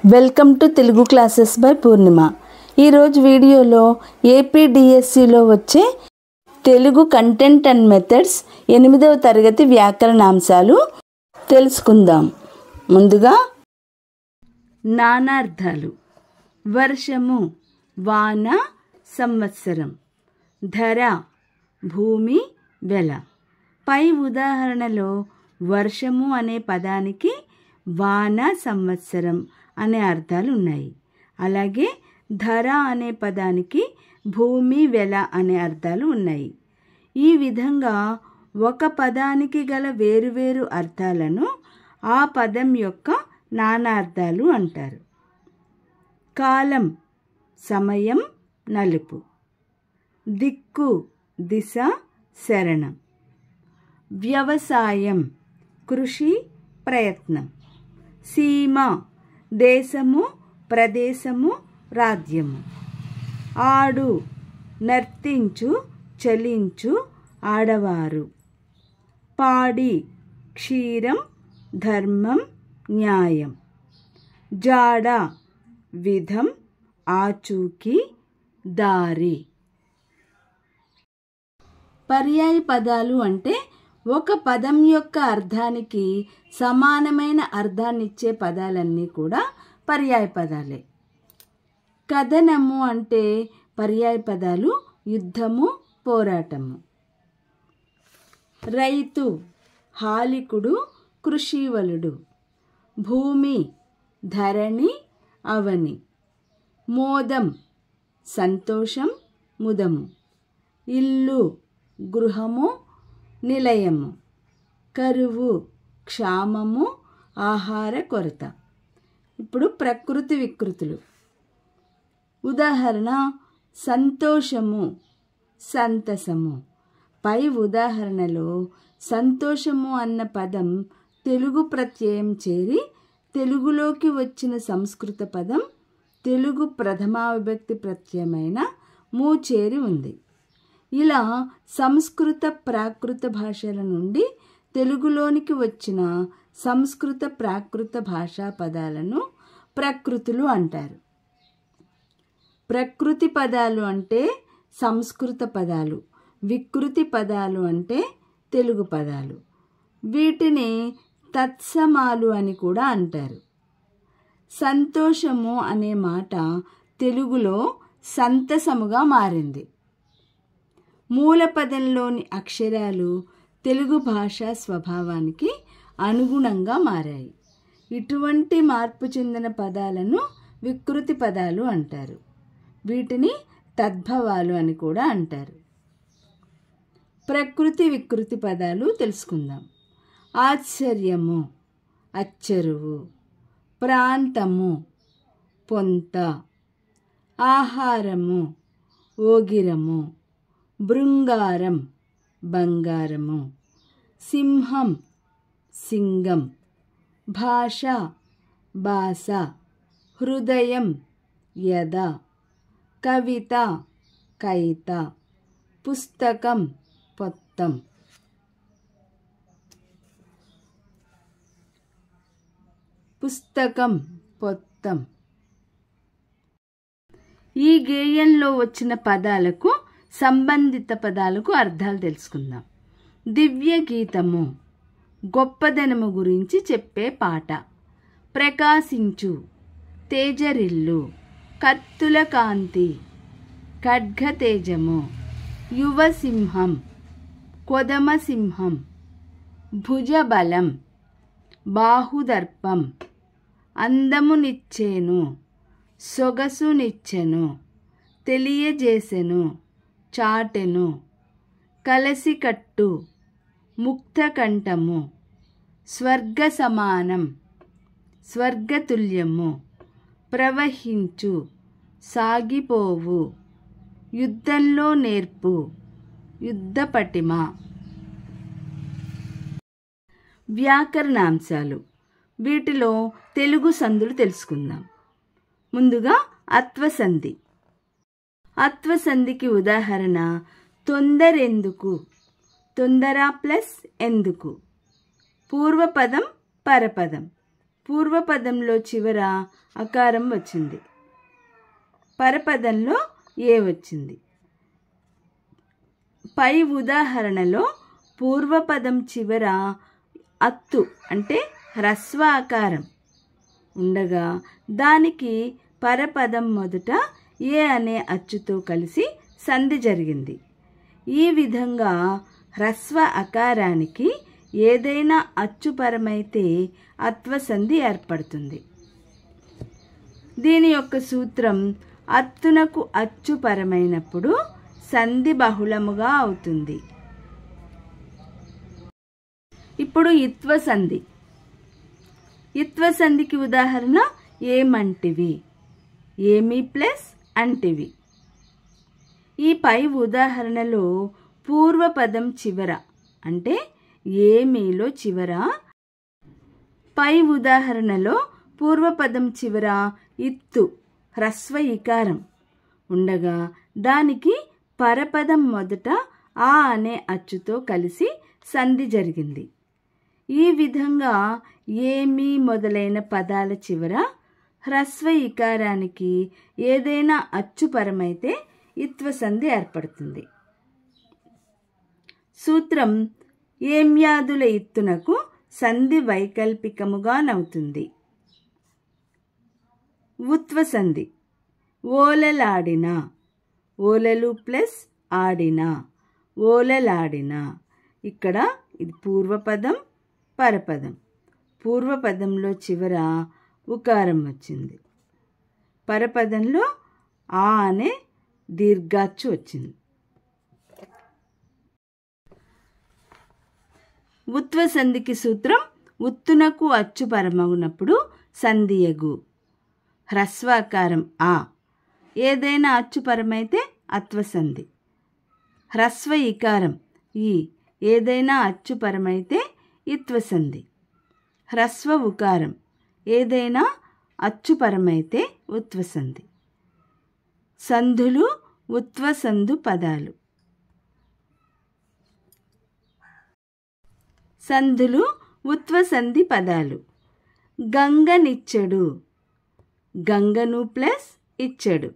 Welcome to Telugu classes by Purnima. ఈరోజు వీడియోలో ఏపీడిఎస్సిలో వచ్చే తెలుగు కంటెంట్ అండ్ మెథడ్స్ 8వ తరగతి వ్యాకరణాంశాలు తెలుసుకుందాం. ముందుగా నానార్థాలు. వర్షము, వాన, సంవత్సరం. ధర, భూమి, వెల. పై ఉదాహరణలో వర్షము అనే పదానికి వాన, సంవత్సరం అనే అర్థాలు ఉన్నాయి. అలాగే ధర అనే పదానికి భూమి, వెల అనే అర్థాలు ఉన్నాయి. ఈ విధంగా ఒక పదానికి గల వేరువేరు అర్థాలను ఆ పదం యొక్క నానార్థాలు అంటారు. కాలం, సమయం, నలుపు. దిక్కు, దిశ, శరణం. వ్యవసాయం, కృషి, ప్రయత్నం. సీమ, దేశము, ప్రదేశము, రాజ్యము. ఆడు, నర్తించు, చలించు, ఆడవారు. పాడి, క్షీరం, ధర్మం, న్యాయం. జాడ, విధం, ఆచూకీ, దారి. పర్యాయ పదాలు అంటే ఒక పదం యొక్క అర్థానికి సమానమైన అర్థాన్నిచ్చే పదాలన్నీ కూడా పర్యాయ పదాలే. కథనము అంటే పర్యాయ పదాలు యుద్ధము, పోరాటము. రైతు, హాలికుడు, కృషివలుడు. భూమి, ధరణి, అవని. మోదం, సంతోషం, ముదము. ఇల్లు, గృహము, నిలయము. కరువు, క్షామము, ఆహార కొరత. ఇప్పుడు ప్రకృతి వికృతులు. ఉదాహరణ సంతోషము, సంతసము. పై ఉదాహరణలో సంతోషము అన్న పదం తెలుగు ప్రత్యయం చేరి తెలుగులోకి వచ్చిన సంస్కృత పదం తెలుగు ప్రథమా విభక్తి ప్రత్యయమైన ము చేరి ఉంది. ఇలా సంస్కృత ప్రాకృత భాషల నుండి తెలుగులోనికి వచ్చిన సంస్కృత ప్రాకృత భాషా పదాలను ప్రకృతులు అంటారు. ప్రకృతి పదాలు అంటే సంస్కృత పదాలు, వికృతి పదాలు అంటే తెలుగు పదాలు. వీటిని తత్సమాలు అని కూడా అంటారు. సంతోషము అనే మాట తెలుగులో సంతసముగా మారింది. మూల పదంలోని అక్షరాలు తెలుగు భాషా స్వభావానికి అనుగుణంగా మారాయి. ఇటువంటి మార్పు చెందిన పదాలను వికృతి పదాలు అంటారు. వీటిని తద్భవాలు అని కూడా అంటారు. ప్రకృతి వికృతి పదాలు తెలుసుకుందాం. ఆశ్చర్యము, అచ్చరువు. ప్రాంతము, పొంత. ఆహారము, ఓగిరము. బృంగారం, బంగారము. సింహం, సింగం. భాష, బాస. హృదయం, యద. కవిత, కైత. పుస్తకం, పొత్తం. పుస్తకం, పొత్తం. ఈ గేయంలో వచ్చిన పదాలకు సంబంధిత పదాలకు అర్థాలు తెలుసుకుందాం. దివ్య గీతము, గొప్పదనము గురించి చెప్పే పాట. ప్రకాశించు, తేజరిల్లు. కత్తుల కాంతి, ఖడ్గతేజము. యువసింహం, కొదమసింహం. భుజబలం, బాహుదర్పం. అందమునిచ్చేను, సొగసునిచ్చెను. తెలియజేసెను, చాటెను. కలసికట్టు, ముక్తకంఠము. స్వర్గ సమానం, స్వర్గతుల్యము. ప్రవహించు, సాగిపోవు. యుద్ధంలో నేర్పు, యుద్ధ పటిమ. వ్యాకరణాంశాలు. వీటిలో తెలుగు సందులు తెలుసుకుందాం. ముందుగా అత్వసంధి. అత్వసంధికి ఉదాహరణ తొందరెందుకు, తొందర ప్లస్ ఎందుకు. పూర్వపదం పరపదం. పూర్వపదంలో చివర అకారం వచ్చింది, పరపదంలో ఏ వచ్చింది. పై ఉదాహరణలో పూర్వపదం చివర అత్తు అంటే హ్రస్వ ఆకారం ఉండగా దానికి పరపదం మొదట ఏ అనే అచ్చుతో కలిసి సంధి జరిగింది. ఈ విధంగా హ్రస్వ అకారానికి ఏదైనా అచ్చుపరమైతే అత్వసంధి ఏర్పడుతుంది. దీని యొక్క సూత్రం అత్తునకు అచ్చుపరమైనప్పుడు సంధి బహుళముగా అవుతుంది. ఇప్పుడు ఇత్వసంధి. ఇత్వసంధికి ఉదాహరణ ఏమంటివి, ఏమి ప్లస్ అంటివి. ఈ పై ఉదాహరణలో పూర్వపదం చివర అంటే ఏమీలో చివర, పై ఉదాహరణలో పూర్వపదం చివర ఇత్తు హ్రస్వ ఇకారం ఉండగా దానికి పరపదం మొదట ఆ అనే అచ్చుతో కలిసి సంధి జరిగింది. ఈ విధంగా ఏమి మొదలైన పదాల చివర హ్రస్వ ఇకారానికి ఏదైనా అచ్చుపరమైతే ఇత్వసంధి ఏర్పడుతుంది. సూత్రం ఏమ్యాదుల ఇత్తునకు సంధి వైకల్పికముగా నవుతుంది. ఉత్వసంధి. ఓలలాడిన, ఓలలు ప్లస్ ఆడిన, ఓలలాడిన. ఇక్కడ ఇది పూర్వపదం, పరపదం. పూర్వపదంలో చివర ఉకారం వచ్చింది, పరపదంలో ఆ అనే దీర్ఘాచ్చు వచ్చింది. ఉత్వసంధికి సూత్రం ఉత్తునకు అచ్చు పరమగునప్పుడు సంధియగు. హ్రస్వాకారం ఆ, ఏదైనా అచ్చుపరమైతే అత్వసంధి. హ్రస్వ ఇకారం ఈ, ఏదైనా అచ్చుపరమైతే ఇత్వసంధి. హ్రస్వ ఉకారం ఏదైనా అచ్చుపరమైతే ఉత్వసంధి. సంధులు ఉత్వసంధు పదాలు. సంధులు ఉత్వసంధి పదాలు. గంగనిచ్చడు, గంగను ప్లస్ ఇచ్చడు,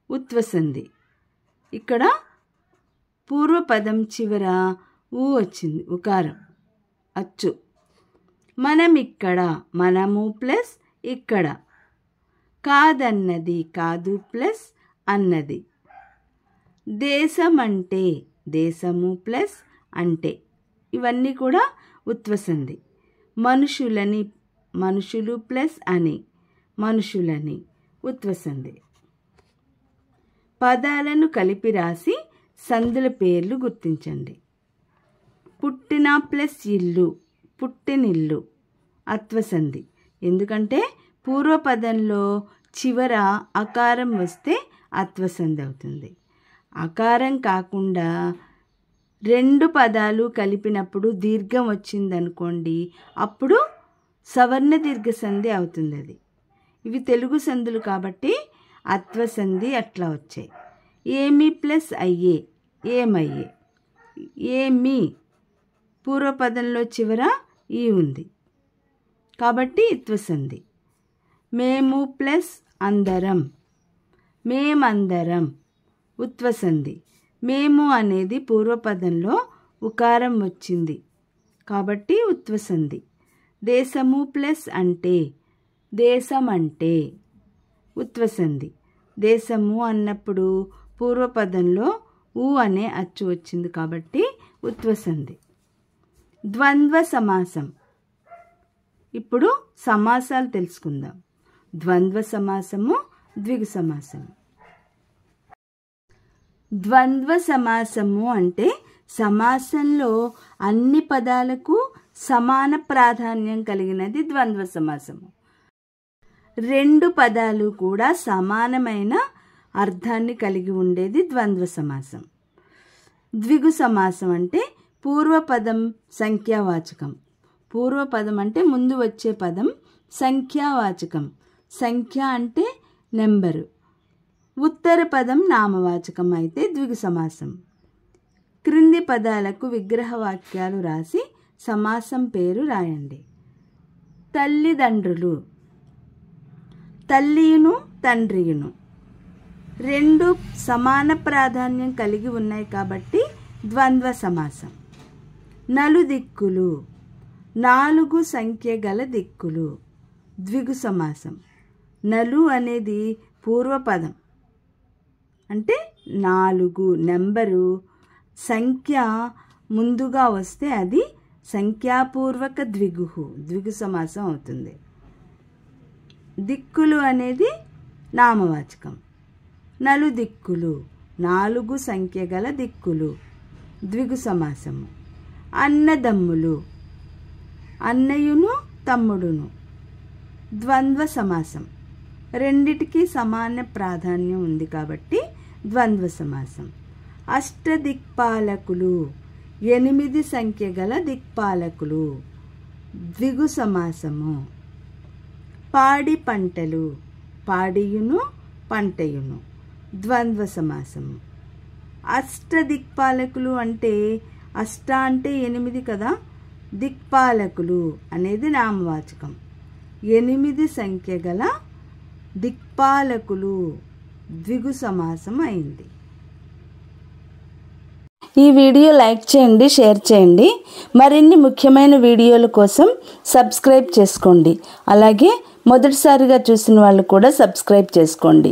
ఉత్వసంధి. ఇక్కడ పూర్వపదం చివర ఊ వచ్చింది, ఉకారం అచ్చు. మనమిక్కడ, మనము ప్లస్ ఇక్కడ. కాదన్నది, కాదు ప్లస్ అన్నది. దేశమంటే, దేశము ప్లస్ అంటే. ఇవన్నీ కూడా ఉత్వసంధి. మనుషులని, మనుషులు ప్లస్ అని, మనుషులని, ఉత్వసంధి. పదాలను కలిపి రాసి సందుల పేర్లు గుర్తించండి. పుట్టిన ప్లస్ ఇల్లు, పుట్టినిల్లు, అత్వసంధి. ఎందుకంటే పూర్వపదంలో చివర అకారం వస్తే అత్వసంధి అవుతుంది. అకారం కాకుండా రెండు పదాలు కలిపినప్పుడు దీర్ఘం వచ్చిందనుకోండి, అప్పుడు సవర్ణ దీర్ఘ సంధి అవుతుంది. అది ఇవి తెలుగు సంధులు కాబట్టి అత్వసంధి అట్లా వచ్చాయి. ఏమి ప్లస్ అయ్యే, ఏమయ్యే. ఏమి పూర్వపదంలో చివర ఈ ఉంది కాబట్టి ఇత్వసంధి. మేము ప్లస్ అందరం, మేమందరం, ఉత్వసంధి. మేము అనేది పూర్వపదంలో ఉకారం వచ్చింది కాబట్టి ఉత్వసంధి. దేశము ప్లస్ అంటే, దేశం అంటే, ఉత్వసంధి. దేశము అన్నప్పుడు పూర్వపదంలో ఊ అనే అచ్చు వచ్చింది కాబట్టి ఉత్వసంధి. ద్వంద్వ సమాసం. ఇప్పుడు సమాసాలు తెలుసుకుందాం. ద్వంద్వ సమాసము, ద్విగు సమాసము. ద్వంద్వ సమాసము అంటే సమాసంలో అన్ని పదాలకు సమాన ప్రాధాన్యం కలిగినది ద్వంద్వ సమాసము. రెండు పదాలు కూడా సమానమైన అర్థాన్ని కలిగి ఉండేది ద్వంద్వ సమాసం. ద్విగు సమాసం అంటే పూర్వపదం సంఖ్యావాచకం. పూర్వపదం అంటే ముందు వచ్చే పదం సంఖ్యావాచకం. సంఖ్య అంటే నెంబరు. ఉత్తర పదం నామవాచకం అయితే ద్విగు సమాసం. క్రింది పదాలకు విగ్రహ వాక్యాలు రాసి సమాసం పేరు రాయండి. తల్లిదండ్రులు, తల్లియును తండ్రియును రెండు సమాన ప్రాధాన్యం కలిగి ఉన్నాయి కాబట్టి ద్వంద్వ సమాసం. నలుదిక్కులు, 4 సంఖ్య గల దిక్కులు, ద్విగు సమాసం. నలు అనేది పూర్వపదం, అంటే 4 నెంబరు సంఖ్య ముందుగా వస్తే అది సంఖ్యాపూర్వక ద్విగు సమాసం అవుతుంది. దిక్కులు అనేది నామవాచకం. నలుదిక్కులు, 4 సంఖ్య గల దిక్కులు, ద్విగు సమాసము. అన్నదమ్ములు, అన్నయ్యను తమ్ముడును, ద్వంద్వ సమాసం. రెండిటికి సమాన ప్రాధాన్యం ఉంది కాబట్టి ద్వంద్వ సమాసం. అష్టదిక్పాలకులు, 8 సంఖ్య గల దిక్పాలకులు, ద్విగు సమాసము. పాడి పంటలు, పాడియును పంటయును, ద్వంద్వ సమాసము. అష్టదిక్పాలకులు అంటే అష్ట అంటే 8 కదా, దిక్పాలకులు అనేది నామవాచకం. 8 సంఖ్య గల దిక్పాలకులు, ద్విగు సమాసం అయింది. ఈ వీడియో లైక్ చేయండి, షేర్ చేయండి. మరిన్ని ముఖ్యమైన వీడియోల కోసం సబ్స్క్రైబ్ చేసుకోండి. అలాగే మొదటిసారిగా చూసిన వాళ్ళు కూడా సబ్స్క్రైబ్ చేసుకోండి.